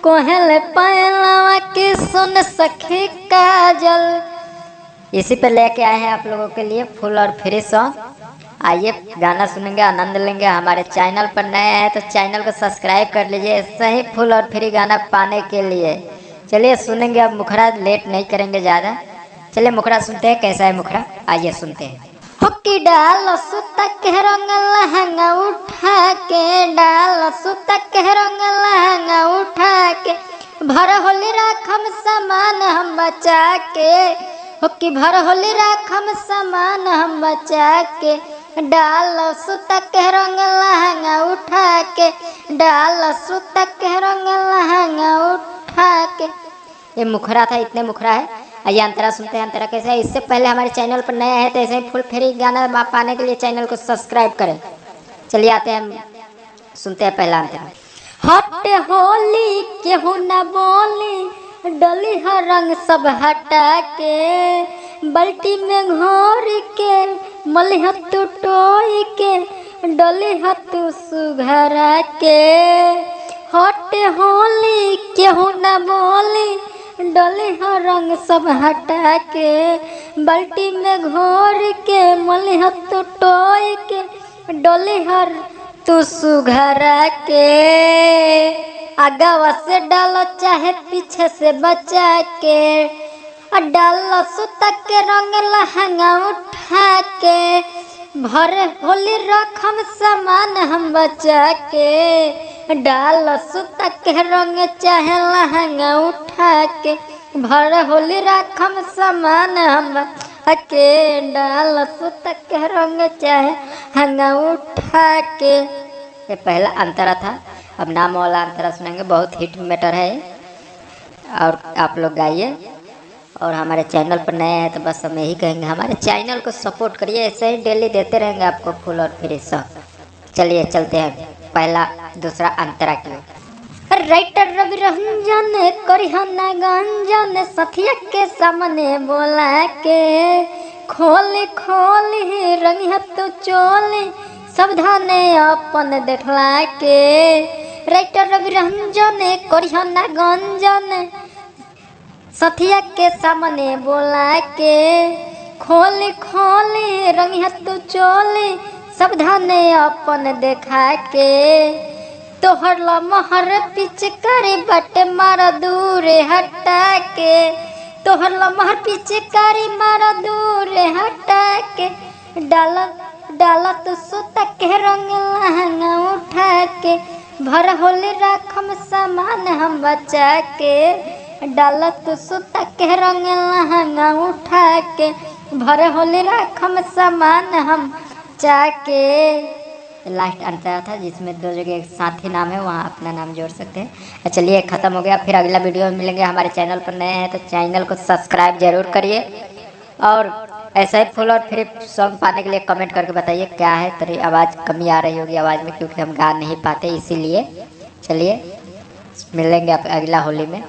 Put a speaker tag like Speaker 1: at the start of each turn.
Speaker 1: कोहल पहलवा की सुन सखी काजल। इसी पे लेके आए हैं आप लोगों के लिए फुल और फ्री सॉन्ग। आइए गाना सुनेंगे, आनंद लेंगे। हमारे चैनल पर नए हैं तो चैनल को सब्सक्राइब कर लीजिए ऐसे ही फुल और फ्री गाना पाने के लिए। चलिए सुनेंगे अब मुखड़ा, लेट नहीं करेंगे ज़्यादा। चलिए मुखड़ा सुनते हैं, कैसा है मुखड़ा, आइए सुनते हैं। होकी डाल सुता के रंग लहंगा उठा के, डाल सुता के रंग लहंगा उठा के, भर होली राखम सामान हम बचा के। होकी भर होली राखम सामान हम बचा के, डाल सुता के रंग लहंगा उठा के, डाल सुता के रंग लहंगा उठा के। ये मुखड़ा था, इतने मुखड़ा है। आइए अंतरा सुनते हैं, अंतरा कैसा है। इससे पहले हमारे चैनल पर नए हैं तो ऐसे ही फुल फ्री गाना पाने के लिए चैनल को सब्सक्राइब करें। चलिए आते हैं, सुनते हैं पहला अंतरा। हट होली केहू न बोली, डली हर रंग सब हटा के, बाल्टी में घोर के मलिह तू टोई के, डली तू सुघरा के। हट होली केहू न बोली, डली हर रंग सब हटा के, बाल्टी में घोर के मलिह तू टोई के, डली हर तू सुघरा के। आगावा से डालो चाहे पीछे से बचा के, डालो सुता के रंग लहंगा उठा के, भर होली रखम सामान हम बचा के, डाल सुता के रंग चाहे लहंगा उठा के, भर होली रखम सामान हम बचा के, डाल सुता के रंग चाहे लहंगा उठा के। ये पहला अंतरा था। अब नाम वाला अंतरा सुनेंगे, बहुत हिट मैटर है और आप लोग गाइए। और हमारे चैनल पर नए हैं तो बस हम यही कहेंगे, हमारे चैनल को सपोर्ट करिए, ऐसे ही डेली देते रहेंगे आपको फुल और फ्री सॉन्ग। चलिए चलते हैं पहला दूसरा अंतरा की। राइटर रवि रंजन करिहना गंजन, सथिया के सामने बोला के, खोली खोली रंगी तू चोली, सावधाने अपन देखला के। राइटर रवि रंजन करिहना गंजन, सथिया के सामने बोला के, खोली खोली रंगी तू चोली, सावधाने अपन देखा के। तोहर लमहर पिचकारी बट मारा दूर हटा के, तोहर लमहर पिचकारी मारा दूर हटा के, डाला डाला तू सुता के रंग लहंगा उठा के, भर होली राखम सामान हम बचा के, डाला तू सुता के रंग लहंगा उठा के, भर होली राखम सामान हम बचा के। लास्ट अंतरा था जिसमें दो जगह साथ ही नाम है, वहाँ अपना नाम जोड़ सकते हैं। चलिए ख़त्म हो गया, फिर अगला वीडियो में मिलेंगे। हमारे चैनल पर नए हैं तो चैनल को सब्सक्राइब जरूर करिए और ऐसा ही फुल और फ्री सॉन्ग पाने के लिए कमेंट करके बताइए क्या है। तेरी आवाज़ कमी आ रही होगी आवाज़ में, क्योंकि हम गा नहीं पाते इसीलिए। चलिए मिलेंगे अगला होली में।